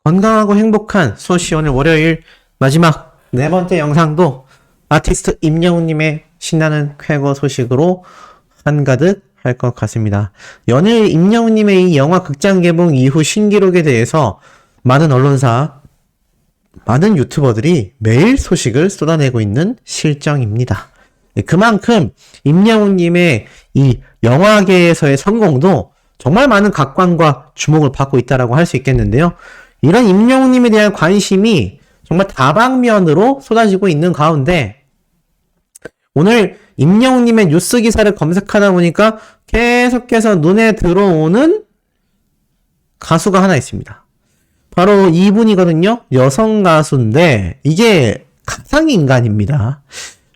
건강하고 행복한 수호씨 오늘 월요일 마지막 네 번째 영상도 아티스트 임영웅님의 신나는 쾌거 소식으로 한가득 할 것 같습니다. 연일 임영웅님의 이 영화 극장 개봉 이후 신기록에 대해서 많은 언론사, 많은 유튜버들이 매일 소식을 쏟아내고 있는 실정입니다. 그만큼 임영웅님의 이 영화계에서의 성공도 정말 많은 각광과 주목을 받고 있다고 할 수 있겠는데요. 이런 임영웅님에 대한 관심이 정말 다방면으로 쏟아지고 있는 가운데 오늘 임영웅님의 뉴스 기사를 검색하다 보니까 계속해서 눈에 들어오는 가수가 하나 있습니다. 바로 이분이거든요. 여성 가수인데 이게 가상인간입니다.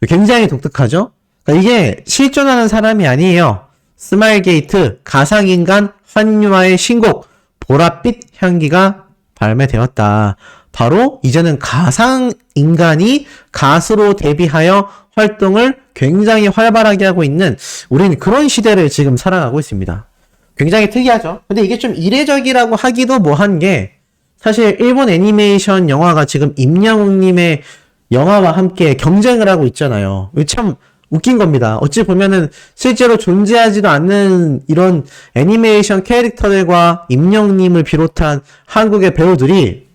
굉장히 독특하죠? 그러니까 이게 실존하는 사람이 아니에요. 스마일게이트 가상인간 환유아의 신곡 보랏빛 향기가 발매되었다. 바로 이제는 가상인간이 가수로 데뷔하여 활동을 굉장히 활발하게 하고 있는 우리는 그런 시대를 지금 살아가고 있습니다. 굉장히 특이하죠. 근데 이게 좀 이례적이라고 하기도 뭐한 게 사실 일본 애니메이션 영화가 지금 임영웅님의 영화와 함께 경쟁을 하고 있잖아요. 참 웃긴 겁니다. 어찌 보면은 실제로 존재하지도 않는 이런 애니메이션 캐릭터들과 임영웅님을 비롯한 한국의 배우들이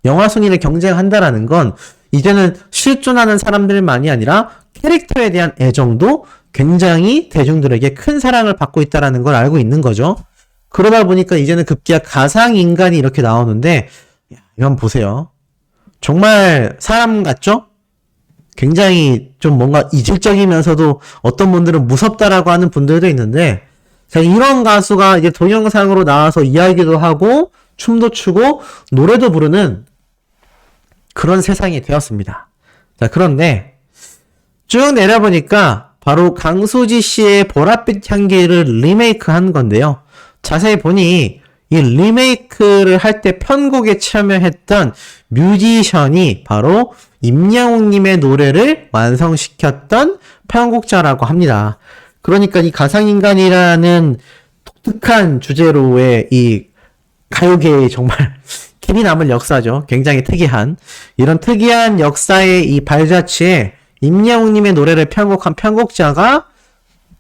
영화 순위를 경쟁한다라는 건 이제는 실존하는 사람들만이 아니라 캐릭터에 대한 애정도 굉장히 대중들에게 큰 사랑을 받고 있다는 걸 알고 있는 거죠. 그러다 보니까 이제는 급기야 가상인간이 이렇게 나오는데 이건 보세요. 정말 사람 같죠? 굉장히 좀 뭔가 이질적이면서도 어떤 분들은 무섭다라고 하는 분들도 있는데 자, 이런 가수가 이제 동영상으로 나와서 이야기도 하고 춤도 추고 노래도 부르는 그런 세상이 되었습니다. 자, 그런데 쭉 내려보니까 바로 강수지 씨의 보랏빛 향기를 리메이크 한 건데요. 자세히 보니 이 리메이크를 할 때 편곡에 참여했던 뮤지션이 바로 임영웅님의 노래를 완성시켰던 편곡자라고 합니다. 그러니까 이 가상인간이라는 독특한 주제로의 이 가요계의 정말 길이 남을 역사죠. 굉장히 특이한 이런 특이한 역사의 이 발자취에 임영웅님의 노래를 편곡한 편곡자가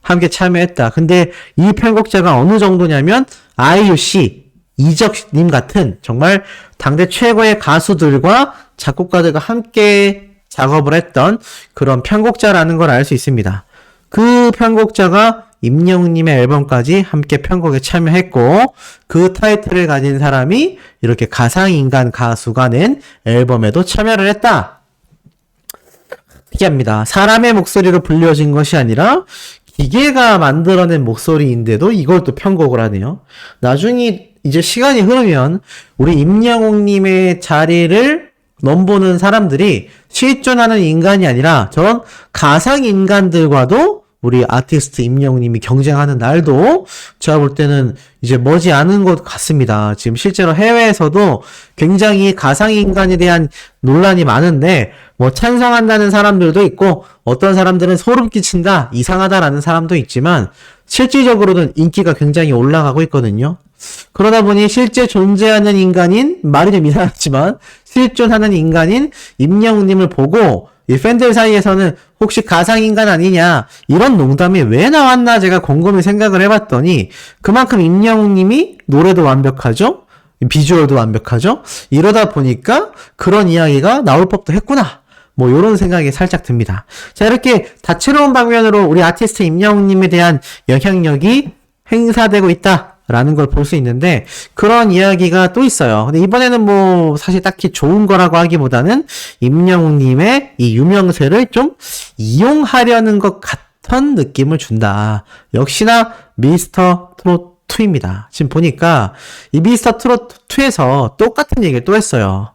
함께 참여했다. 근데 이 편곡자가 어느 정도냐면 아이유 씨, 이적님 같은 정말 당대 최고의 가수들과 작곡가들과 함께 작업을 했던 그런 편곡자라는 걸 알 수 있습니다. 그 편곡자가 임영웅님의 앨범까지 함께 편곡에 참여했고 그 타이틀을 가진 사람이 이렇게 가상인간 가수가 낸 앨범에도 참여를 했다. 특이합니다. 사람의 목소리로 불려진 것이 아니라 기계가 만들어낸 목소리인데도 이걸 또 편곡을 하네요. 나중에 이제 시간이 흐르면 우리 임영웅님의 자리를 넘보는 사람들이 실존하는 인간이 아니라 저런 가상인간들과도 우리 아티스트 임영웅님이 경쟁하는 날도 제가 볼 때는 이제 머지않은 것 같습니다. 지금 실제로 해외에서도 굉장히 가상인간에 대한 논란이 많은데 뭐 찬성한다는 사람들도 있고 어떤 사람들은 소름 끼친다, 이상하다라는 사람도 있지만 실질적으로는 인기가 굉장히 올라가고 있거든요. 그러다 보니 실제 존재하는 인간인, 말이 좀 이상하지만 실존하는 인간인 임영웅님을 보고 이 팬들 사이에서는 혹시 가상인간 아니냐 이런 농담이 왜 나왔나 제가 곰곰이 생각을 해봤더니 그만큼 임영웅님이 노래도 완벽하죠, 비주얼도 완벽하죠. 이러다 보니까 그런 이야기가 나올 법도 했구나, 뭐 요런 생각이 살짝 듭니다. 자, 이렇게 다채로운 방면으로 우리 아티스트 임영웅님에 대한 영향력이 행사되고 있다 라는 걸 볼 수 있는데 그런 이야기가 또 있어요. 근데 이번에는 뭐 사실 딱히 좋은 거라고 하기보다는 임영웅님의 이 유명세를 좀 이용하려는 것 같은 느낌을 준다. 역시나 미스터 트롯 2입니다. 지금 보니까 이 미스터 트롯 2에서 똑같은 얘기를 또 했어요.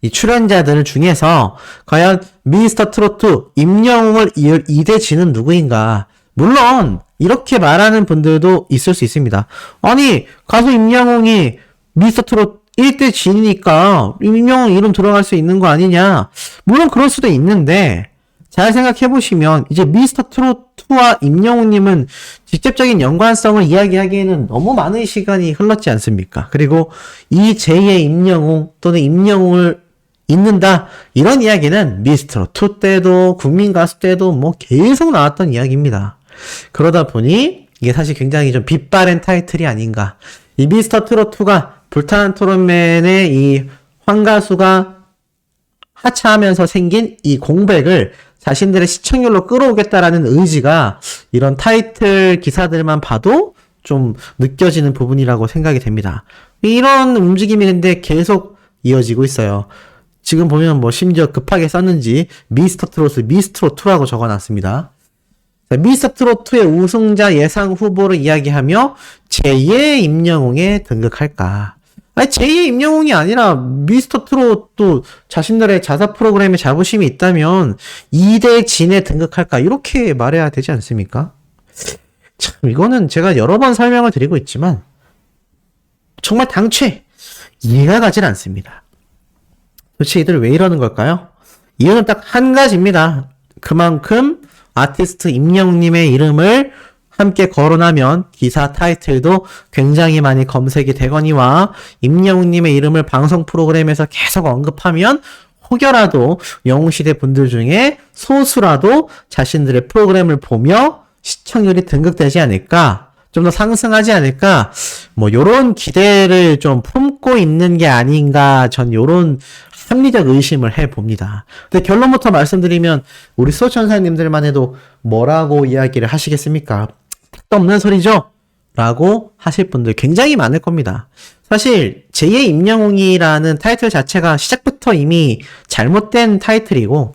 이 출연자들 중에서 과연 미스터 트롯 2 임영웅을 이을 2대 진은 누구인가? 물론 이렇게 말하는 분들도 있을 수 있습니다. 아니, 가수 임영웅이 미스터 트롯 1대 진이니까 임영웅 이름 들어갈 수 있는 거 아니냐? 물론 그럴 수도 있는데 잘 생각해보시면 이제 미스터 트롯2와 임영웅님은 직접적인 연관성을 이야기하기에는 너무 많은 시간이 흘렀지 않습니까? 그리고 이 제2의 임영웅 또는 임영웅을 잇는다, 이런 이야기는 미스터 트롯 때도 국민가수 때도 뭐 계속 나왔던 이야기입니다. 그러다 보니 이게 사실 굉장히 좀 빛바랜 타이틀이 아닌가. 이 미스터 트롯2가 불타는 토론맨의 이 황가수가 하차하면서 생긴 이 공백을 자신들의 시청률로 끌어오겠다라는 의지가 이런 타이틀 기사들만 봐도 좀 느껴지는 부분이라고 생각이 됩니다. 이런 움직임이 근데 계속 이어지고 있어요. 지금 보면 뭐 심지어 급하게 썼는지 미스터 트롯을 미스트롯2라고 적어놨습니다. 미스터 트롯2의 우승자 예상 후보를 이야기하며 제2의 임영웅에 등극할까? 아니, 제2의 임영웅이 아니라 미스터 트롯도 자신들의 자사 프로그램에 자부심이 있다면 2대 진에 등극할까? 이렇게 말해야 되지 않습니까? 참, 이거는 제가 여러 번 설명을 드리고 있지만 정말 당최 이해가 가질 않습니다. 도대체 이들 왜 이러는 걸까요? 이유는 딱 한 가지입니다. 그만큼 아티스트 임영웅님의 이름을 함께 거론하면 기사 타이틀도 굉장히 많이 검색이 되거니와 임영웅님의 이름을 방송 프로그램에서 계속 언급하면 혹여라도 영웅시대 분들 중에 소수라도 자신들의 프로그램을 보며 시청률이 등극되지 않을까, 좀 더 상승하지 않을까, 뭐 요런 기대를 좀 품고 있는 게 아닌가, 전 요런 합리적 의심을 해봅니다. 근데 결론부터 말씀드리면 우리 수호천사님들만 해도 뭐라고 이야기를 하시겠습니까? 택도 없는 소리죠? 라고 하실 분들 굉장히 많을 겁니다. 사실 제2의 임영웅이라는 타이틀 자체가 시작부터 이미 잘못된 타이틀이고,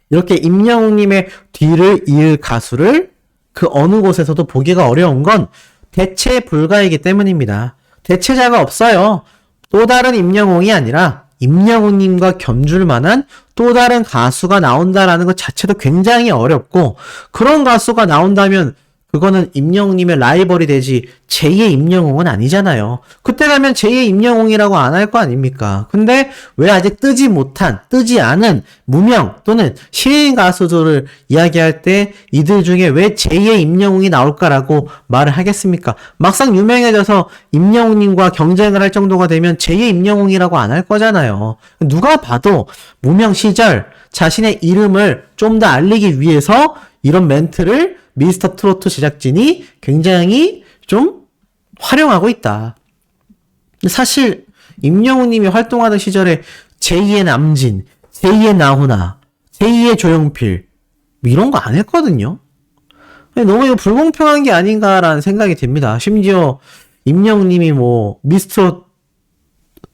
이렇게 임영웅님의 뒤를 이을 가수를 그 어느 곳에서도 보기가 어려운 건 대체 불가이기 때문입니다. 대체자가 없어요. 또 다른 임영웅이 아니라 임영웅님과 겸줄 만한 또 다른 가수가 나온다라는 것 자체도 굉장히 어렵고, 그런 가수가 나온다면 그거는 임영웅님의 라이벌이 되지 제2의 임영웅은 아니잖아요. 그때 가면 제2의 임영웅이라고 안 할 거 아닙니까? 근데 왜 아직 뜨지 않은 무명 또는 신인 가수들을 이야기할 때 이들 중에 왜 제2의 임영웅이 나올까라고 말을 하겠습니까? 막상 유명해져서 임영웅님과 경쟁을 할 정도가 되면 제2의 임영웅이라고 안 할 거잖아요. 누가 봐도 무명 시절 자신의 이름을 좀 더 알리기 위해서 이런 멘트를 미스터 트로트 제작진이 굉장히 좀 활용하고 있다. 사실 임영웅님이 활동하던 시절에 제2의 남진, 제2의 나훈아, 제2의 조용필 이런 거 안 했거든요. 너무 이거 불공평한 게 아닌가라는 생각이 듭니다. 심지어 임영웅님이 뭐 미스터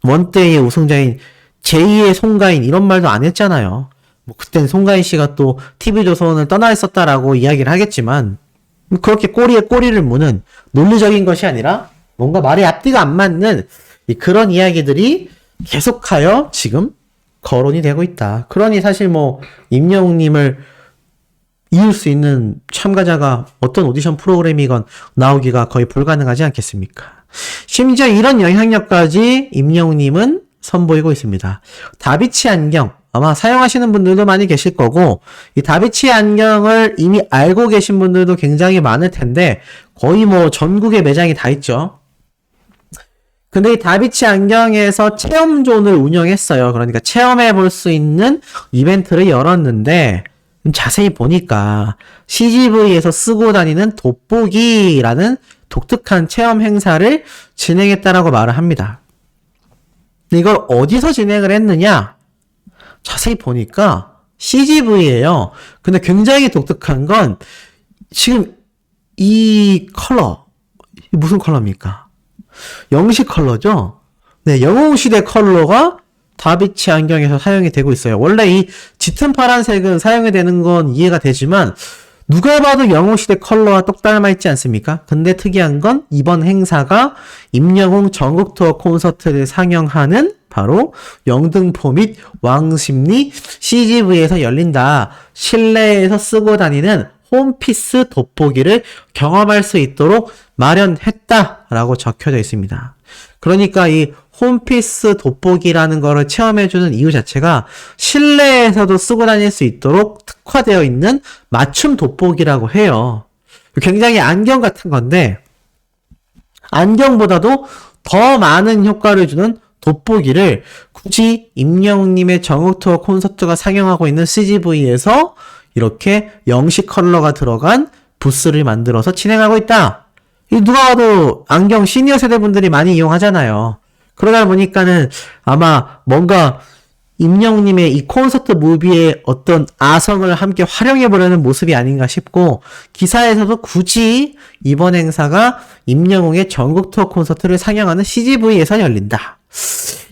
원 때의 우승자인 제2의 송가인 이런 말도 안 했잖아요. 뭐 그땐 송가인 씨가 또 TV조선을 떠나 있었다라고 이야기를 하겠지만, 그렇게 꼬리에 꼬리를 무는 논리적인 것이 아니라 뭔가 말이 앞뒤가 안 맞는 그런 이야기들이 계속하여 지금 거론이 되고 있다. 그러니 사실 뭐 임영웅님을 이을 수 있는 참가자가 어떤 오디션 프로그램이건 나오기가 거의 불가능하지 않겠습니까? 심지어 이런 영향력까지 임영웅님은 선보이고 있습니다. 다비치 안경, 아마 사용하시는 분들도 많이 계실 거고, 이 다비치 안경을 이미 알고 계신 분들도 굉장히 많을 텐데 거의 뭐 전국에 매장이 다 있죠. 근데 이 다비치 안경에서 체험존을 운영했어요. 그러니까 체험해 볼 수 있는 이벤트를 열었는데 자세히 보니까 CGV에서 쓰고 다니는 돋보기라는 독특한 체험 행사를 진행했다라고 말을 합니다. 근데 이걸 어디서 진행을 했느냐? 자세히 보니까 CGV예요. 근데 굉장히 독특한 건 지금 이 컬러, 무슨 컬러입니까? 영시 컬러죠? 네, 영웅시대 컬러가 다비치 안경에서 사용이 되고 있어요. 원래 이 짙은 파란색은 사용이 되는 건 이해가 되지만 누가 봐도 영웅시대 컬러와 똑 닮아 있지 않습니까? 근데 특이한 건 이번 행사가 임영웅 전국 투어 콘서트를 상영하는 바로 영등포 및 왕십리 CGV에서 열린다. 실내에서 쓰고 다니는 홈피스 돋보기를 경험할 수 있도록 마련했다라고 적혀져 있습니다. 그러니까 이 홈피스 돋보기라는 거를 체험해주는 이유 자체가 실내에서도 쓰고 다닐 수 있도록 특화되어 있는 맞춤 돋보기라고 해요. 굉장히 안경 같은 건데 안경보다도 더 많은 효과를 주는 돋보기를 굳이 임영웅님의 전국 투어 콘서트가 상영하고 있는 CGV에서 이렇게 영시 컬러가 들어간 부스를 만들어서 진행하고 있다. 누가 봐도 안경 시니어 세대 분들이 많이 이용하잖아요. 그러다 보니까는 아마 뭔가 임영웅님의 이 콘서트 무비의 어떤 아성을 함께 활용해보려는 모습이 아닌가 싶고, 기사에서도 굳이 이번 행사가 임영웅의 전국 투어 콘서트를 상영하는 CGV에서 열린다.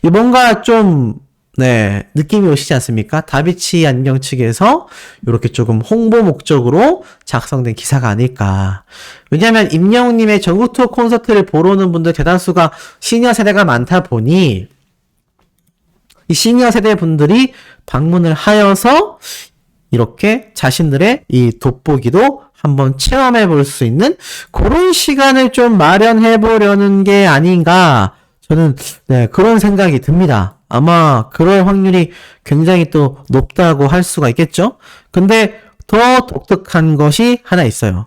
뭔가 좀 느낌이 오시지 않습니까? 다비치 안경 측에서 이렇게 조금 홍보 목적으로 작성된 기사가 아닐까. 왜냐하면 임영웅님의 전국 투어 콘서트를 보러 오는 분들 대다수가 시니어 세대가 많다 보니 이 시니어 세대 분들이 방문을 하여서 이렇게 자신들의 이 돋보기도 한번 체험해 볼 수 있는 그런 시간을 좀 마련해 보려는 게 아닌가. 저는 그런 생각이 듭니다. 아마 그럴 확률이 굉장히 또 높다고 할 수가 있겠죠? 근데 더 독특한 것이 하나 있어요.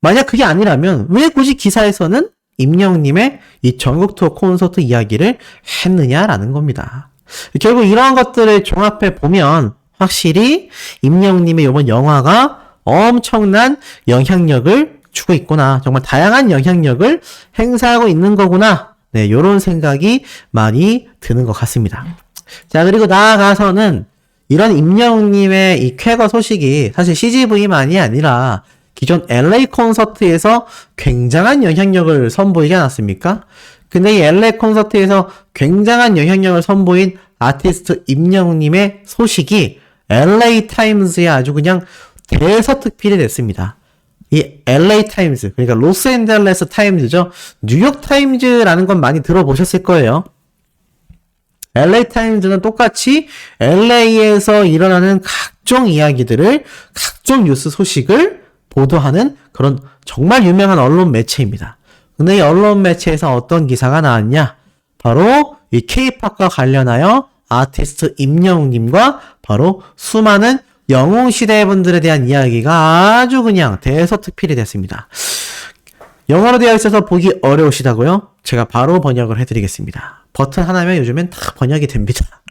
만약 그게 아니라면 왜 굳이 기사에서는 임영웅님의 이 전국 투어 콘서트 이야기를 했느냐라는 겁니다. 결국 이러한 것들을 종합해 보면 확실히 임영웅님의 이번 영화가 엄청난 영향력을 주고 있구나. 정말 다양한 영향력을 행사하고 있는 거구나. 요런 생각이 많이 드는 것 같습니다. 자, 그리고 나아가서는 이런 임영웅님의 이 쾌거 소식이 사실 CGV만이 아니라 기존 LA 콘서트에서 굉장한 영향력을 선보이지 않았습니까? 근데 이 LA 콘서트에서 굉장한 영향력을 선보인 아티스트 임영웅님의 소식이 LA 타임즈에 아주 그냥 대서특필이 됐습니다. 이 LA 타임즈, 그러니까 로스앤젤레스 타임즈죠. 뉴욕 타임즈라는 건 많이 들어보셨을 거예요. LA 타임즈는 똑같이 LA에서 일어나는 각종 이야기들을, 각종 뉴스 소식을 보도하는 그런 정말 유명한 언론 매체입니다. 근데 이 언론 매체에서 어떤 기사가 나왔냐? 바로 이 K-팝과 관련하여 아티스트 임영웅님과 바로 수많은 영웅시대 분들에 대한 이야기가 아주 그냥 대서특필이 됐습니다. 영어로 되어 있어서 보기 어려우시다고요? 제가 바로 번역을 해드리겠습니다. 버튼 하나면 요즘엔 다 번역이 됩니다.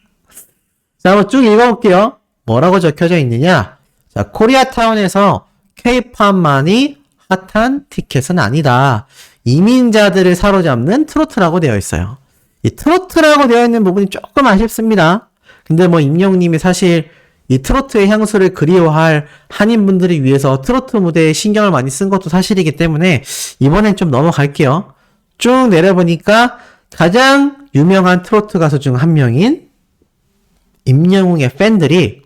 자, 한번 쭉 읽어볼게요. 뭐라고 적혀져 있느냐? 자, 코리아타운에서 K-팝만이 핫한 티켓은 아니다. 이민자들을 사로잡는 트로트라고 되어 있어요. 이 트로트라고 되어 있는 부분이 조금 아쉽습니다. 근데 임영웅님이 사실 이 트로트의 향수를 그리워할 한인분들을 위해서 트로트 무대에 신경을 많이 쓴 것도 사실이기 때문에 이번엔 좀 넘어갈게요. 쭉 내려보니까 가장 유명한 트로트 가수 중 한 명인 임영웅의 팬들이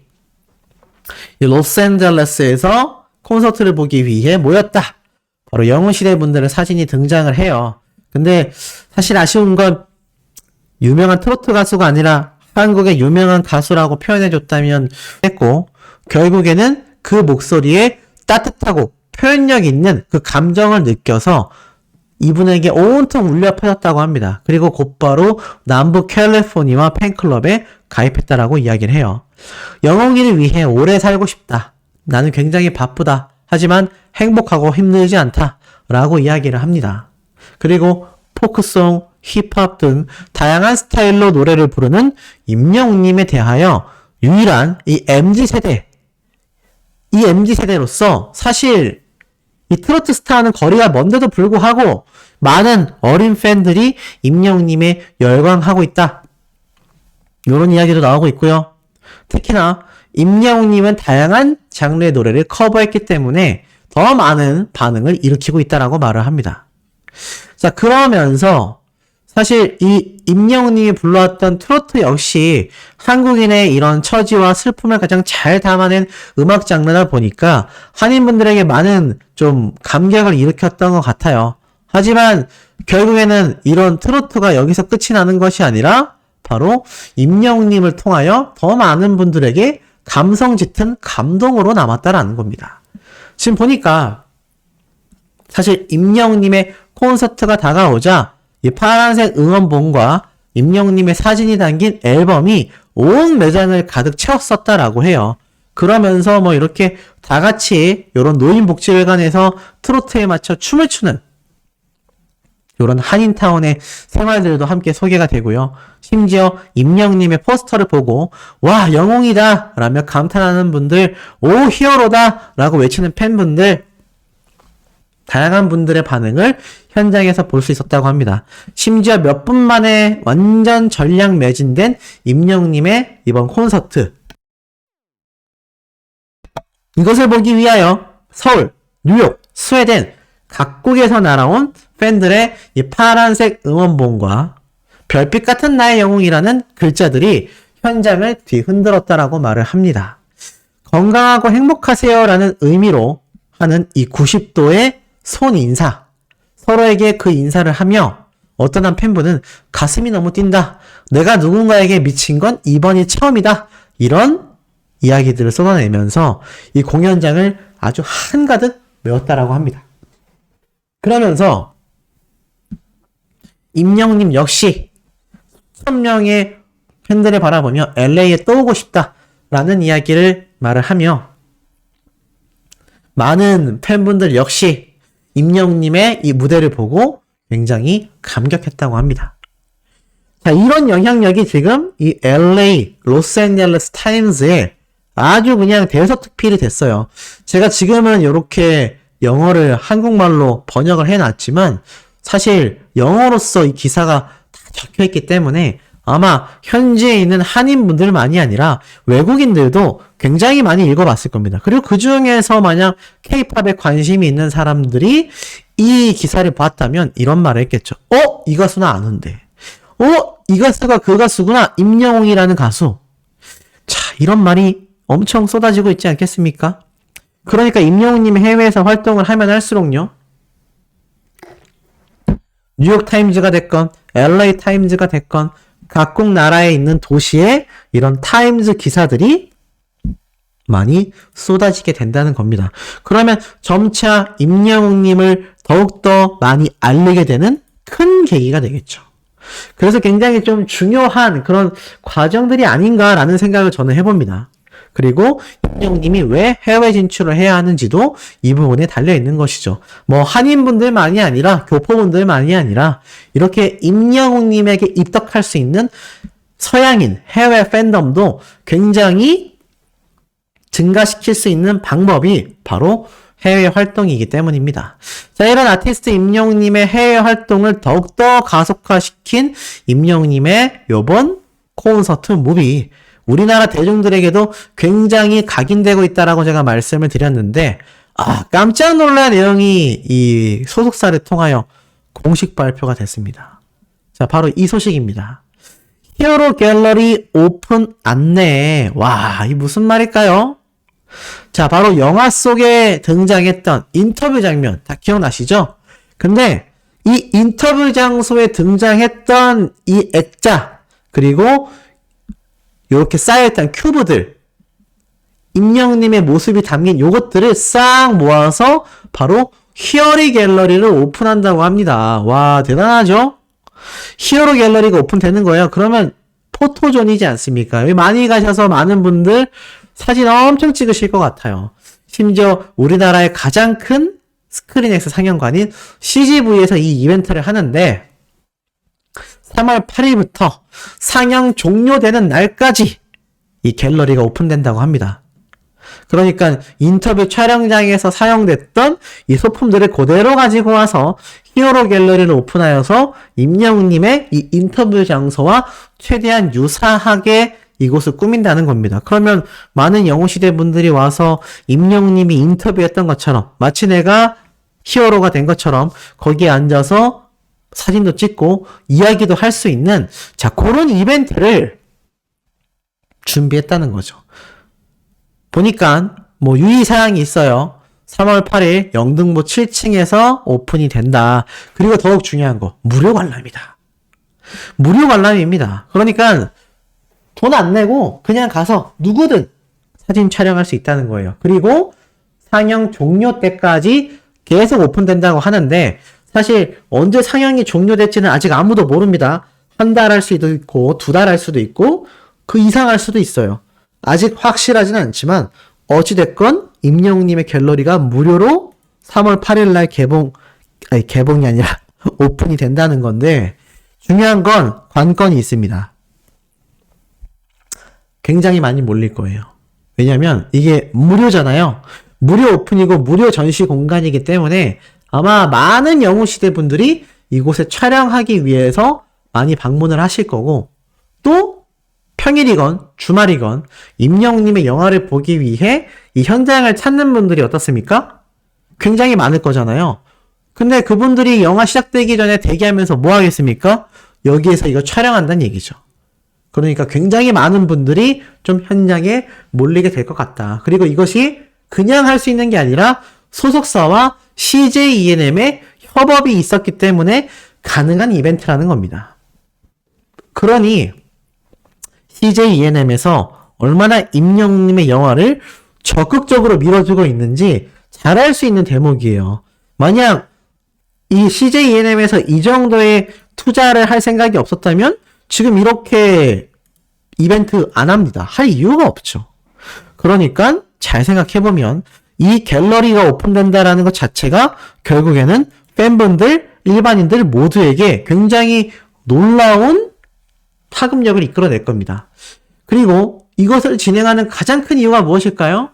이 로스앤젤레스에서 콘서트를 보기 위해 모였다. 바로 영웅시대 분들의 사진이 등장을 해요. 근데 사실 아쉬운 건 유명한 트로트 가수가 아니라 한국의 유명한 가수라고 표현해줬다면 했고, 결국에는 그 목소리에 따뜻하고 표현력 있는 그 감정을 느껴서 이분에게 온통 울려 퍼졌다고 합니다. 그리고 곧바로 남부 캘리포니아 팬클럽에 가입했다라고 이야기를 해요. 영웅이를 위해 오래 살고 싶다. 나는 굉장히 바쁘다. 하지만 행복하고 힘들지 않다. 라고 이야기를 합니다. 그리고 포크송, 힙합 등 다양한 스타일로 노래를 부르는 임영웅님에 대하여 유일한 이 MZ세대로서 사실 이 트로트 스타와는 거리가 먼데도 불구하고 많은 어린 팬들이 임영웅님에 열광하고 있다. 이런 이야기도 나오고 있고요. 특히나 임영웅님은 다양한 장르의 노래를 커버했기 때문에 더 많은 반응을 일으키고 있다라고 말을 합니다. 자, 그러면서 사실 이 임영웅님이 불러왔던 트로트 역시 한국인의 이런 처지와 슬픔을 가장 잘 담아낸 음악 장르다 보니까 한인분들에게 많은 좀 감격을 일으켰던 것 같아요. 하지만 결국에는 이런 트로트가 여기서 끝이 나는 것이 아니라 바로 임영웅님을 통하여 더 많은 분들에게 감성 짙은 감동으로 남았다라는 겁니다. 지금 보니까 사실 임영웅님의 콘서트가 다가오자 이 파란색 응원봉과 임영웅님의 사진이 담긴 앨범이 온 매장을 가득 채웠었다라고 해요. 그러면서 뭐 이렇게 다 같이 이런 노인복지회관에서 트로트에 맞춰 춤을 추는 이런 한인타운의 생활들도 함께 소개가 되고요. 심지어 임영웅님의 포스터를 보고 와 영웅이다 라며 감탄하는 분들, 오 히어로다 라고 외치는 팬분들, 다양한 분들의 반응을 현장에서 볼 수 있었다고 합니다. 심지어 몇 분 만에 완전 전량 매진된 임영웅님의 이번 콘서트. 이것을 보기 위하여 서울, 뉴욕, 스웨덴 각국에서 날아온 팬들의 이 파란색 응원봉과 별빛 같은 나의 영웅이라는 글자들이 현장을 뒤흔들었다라고 말을 합니다. 건강하고 행복하세요라는 의미로 하는 이 90도의 손 인사, 서로에게 그 인사를 하며 어떤 한 팬분은 가슴이 너무 뛴다. 내가 누군가에게 미친 건 이번이 처음이다. 이런 이야기들을 쏟아내면서 이 공연장을 아주 한가득 메웠다라고 합니다. 그러면서 임영웅님 역시 수천 명의 팬들을 바라보며 LA에 또 오고 싶다라는 이야기를 말을 하며 많은 팬분들 역시 임영웅님의 이 무대를 보고 굉장히 감격했다고 합니다. 자, 이런 영향력이 지금 이 LA, 로스앤젤레스 타임즈에 아주 그냥 대서특필이 됐어요. 제가 지금은 이렇게 영어를 한국말로 번역을 해놨지만 사실 영어로서 이 기사가 다 적혀있기 때문에 아마 현지에 있는 한인분들만이 아니라 외국인들도 굉장히 많이 읽어봤을 겁니다. 그리고 그 중에서 만약 K-팝에 관심이 있는 사람들이 이 기사를 봤다면 이런 말을 했겠죠. 이 가수는 아는데. 이 가수가 그 가수구나. 임영웅이라는 가수. 자, 이런 말이 엄청 쏟아지고 있지 않겠습니까? 그러니까 임영웅님이 해외에서 활동을 하면 할수록요. 뉴욕타임즈가 됐건 LA 타임즈가 됐건 각국 나라에 있는 도시에 이런 타임즈 기사들이 많이 쏟아지게 된다는 겁니다. 그러면 점차 임영웅님을 더욱더 많이 알리게 되는 큰 계기가 되겠죠. 그래서 굉장히 좀 중요한 그런 과정들이 아닌가라는 생각을 저는 해봅니다. 그리고 임영웅님이 왜 해외 진출을 해야 하는지도 이 부분에 달려있는 것이죠. 뭐 한인분들만이 아니라 교포분들만이 아니라 이렇게 임영웅님에게 입덕할 수 있는 서양인 해외 팬덤도 굉장히 증가시킬 수 있는 방법이 바로 해외 활동이기 때문입니다. 자, 이런 아티스트 임영웅님의 해외 활동을 더욱더 가속화시킨 임영웅님의 요번 콘서트 무비, 우리나라 대중들에게도 굉장히 각인되고 있다라고 제가 말씀을 드렸는데, 깜짝 놀랄 내용이 이 소속사를 통하여 공식 발표가 됐습니다. 자, 바로 이 소식입니다. 히어로 갤러리 오픈 안내. 와, 이 무슨 말일까요? 자, 바로 영화 속에 등장했던 인터뷰 장면 다 기억나시죠? 근데 이 인터뷰 장소에 등장했던 이 액자, 그리고 이렇게 쌓여있던 큐브들, 임영웅님의 모습이 담긴 요것들을 싹 모아서 바로 히어로 갤러리를 오픈한다고 합니다. 와, 대단하죠? 히어로 갤러리가 오픈되는 거예요. 그러면 포토존이지 않습니까? 여기 많이 가셔서 많은 분들 사진 엄청 찍으실 것 같아요. 심지어 우리나라의 가장 큰 스크린엑스 상영관인 CGV에서 이 이벤트를 하는데 3월 8일부터 상영 종료되는 날까지 이 갤러리가 오픈된다고 합니다. 그러니까 인터뷰 촬영장에서 사용됐던 이 소품들을 그대로 가지고 와서 히어로 갤러리를 오픈하여서 임영웅님의 이 인터뷰 장소와 최대한 유사하게 이곳을 꾸민다는 겁니다. 그러면 많은 영웅시대 분들이 와서 임영웅님이 인터뷰했던 것처럼 마치 내가 히어로가 된 것처럼 거기에 앉아서 사진도 찍고 이야기도 할 수 있는 그런 이벤트를 준비했다는 거죠. 보니까 뭐 유의사항이 있어요. 3월 8일 영등포 7층에서 오픈이 된다. 그리고 더욱 중요한 거, 무료 관람이다. 무료 관람입니다. 그러니까 돈 안 내고 그냥 가서 누구든 사진 촬영할 수 있다는 거예요. 그리고 상영 종료 때까지 계속 오픈된다고 하는데 사실 언제 상영이 종료될지는 아직 아무도 모릅니다. 한 달 할 수도 있고 2달 할 수도 있고 그 이상 할 수도 있어요. 아직 확실하지는 않지만 어찌됐건 임영웅님의 갤러리가 무료로 3월 8일 날 개봉이 아니라 오픈이 된다는 건데 중요한 건 관건이 있습니다. 굉장히 많이 몰릴 거예요. 왜냐면 이게 무료잖아요. 무료 오픈이고 무료 전시 공간이기 때문에 아마 많은 영웅시대 분들이 이곳에 촬영하기 위해서 많이 방문을 하실 거고 또 평일이건 주말이건 임영웅님의 영화를 보기 위해 이 현장을 찾는 분들이 어떻습니까? 굉장히 많을 거잖아요. 근데 그분들이 영화 시작되기 전에 대기하면서 뭐 하겠습니까? 여기에서 이거 촬영한다는 얘기죠. 그러니까 굉장히 많은 분들이 좀 현장에 몰리게 될 것 같다. 그리고 이것이 그냥 할 수 있는 게 아니라 소속사와 CJ ENM의 협업이 있었기 때문에 가능한 이벤트라는 겁니다. 그러니 CJ ENM에서 얼마나 임영웅님의 영화를 적극적으로 밀어주고 있는지 잘 알 수 있는 대목이에요. 만약 이 CJ ENM에서 이 정도의 투자를 할 생각이 없었다면 지금 이렇게 이벤트 안 합니다. 할 이유가 없죠. 그러니까 잘 생각해보면 이 갤러리가 오픈된다라는 것 자체가 결국에는 팬분들, 일반인들 모두에게 굉장히 놀라운 파급력을 이끌어낼 겁니다. 그리고 이것을 진행하는 가장 큰 이유가 무엇일까요?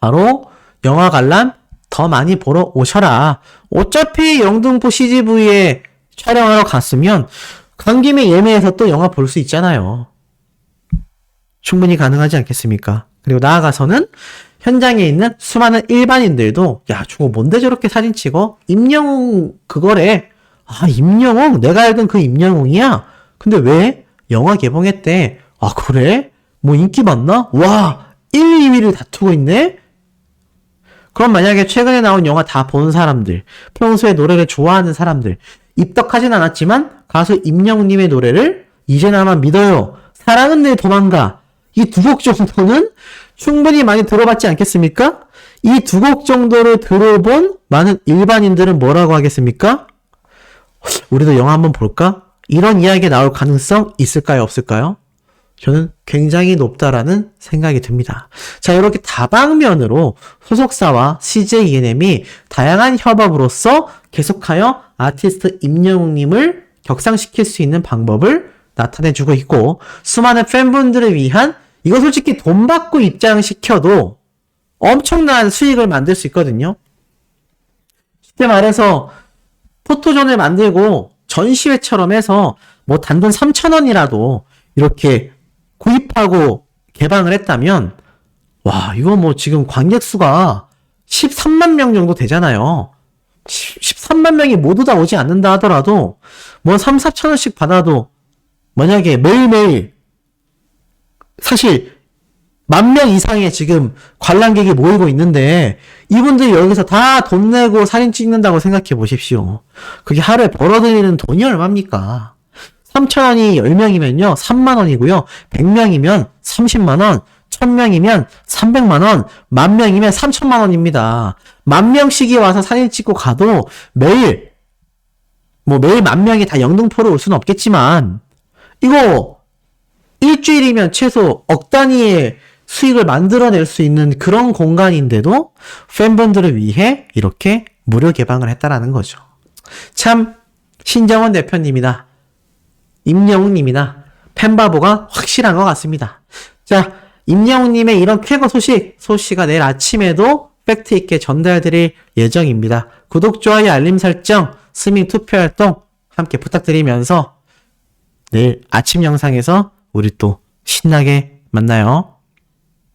바로 영화 관람 더 많이 보러 오셔라. 어차피 영등포 CGV에 촬영하러 갔으면 간 김에 예매해서 또 영화 볼 수 있잖아요. 충분히 가능하지 않겠습니까? 그리고 나아가서는 현장에 있는 수많은 일반인들도 야 저거 뭔데 저렇게 사진 찍어? 임영웅 그거래. 아 임영웅? 내가 알던 그 임영웅이야? 근데 왜? 영화 개봉했대. 아 그래? 뭐 인기 많나? 와 1, 2위를 다투고 있네? 그럼 만약에 최근에 나온 영화 다 본 사람들, 평소에 노래를 좋아하는 사람들, 입덕하진 않았지만 가수 임영웅님의 노래를 이제나마 믿어요, 사랑은 내 도망가, 이 두 곡 정도는 충분히 많이 들어봤지 않겠습니까? 이 두 곡 정도를 들어본 많은 일반인들은 뭐라고 하겠습니까? 우리도 영화 한번 볼까? 이런 이야기가 나올 가능성 있을까요? 없을까요? 저는 굉장히 높다라는 생각이 듭니다. 자, 이렇게 다방면으로 소속사와 CJ ENM이 다양한 협업으로서 계속하여 아티스트 임영웅님을 격상시킬 수 있는 방법을 나타내주고 있고, 수많은 팬분들을 위한, 이거 솔직히 돈 받고 입장시켜도 엄청난 수익을 만들 수 있거든요. 쉽게 말해서 포토존을 만들고 전시회처럼 해서 뭐 단돈 3,000원이라도 이렇게 구입하고 개방을 했다면 와 이거 뭐 지금 관객 수가 13만 명 정도 되잖아요. 13만 명이 모두 다 오지 않는다 하더라도 뭐 3, 4천 원씩 받아도 만약에 매일매일 사실 10,000명 이상의 지금 관람객이 모이고 있는데 이분들이 여기서 다 돈 내고 사진 찍는다고 생각해 보십시오. 그게 하루에 벌어들이는 돈이 얼마입니까? 3,000원이 10명이면요 3만원이고요 100명이면 30만원 1000명이면 300만원 10,000명이면 3,000만원입니다. 10,000명씩이 와서 사진 찍고 가도 매일 10,000명이 다 영등포로 올 수는 없겠지만 이거 일주일이면 최소 억 단위의 수익을 만들어낼 수 있는 그런 공간인데도 팬분들을 위해 이렇게 무료 개방을 했다라는 거죠. 참 신정원 대표님이나 임영웅님이나 팬바보가 확실한 것 같습니다. 자, 임영웅님의 이런 쾌거 소식가 내일 아침에도 팩트 있게 전달드릴 예정입니다. 구독, 좋아요, 알림 설정, 스밍 투표 활동 함께 부탁드리면서 내일 아침 영상에서 우리 또 신나게 만나요.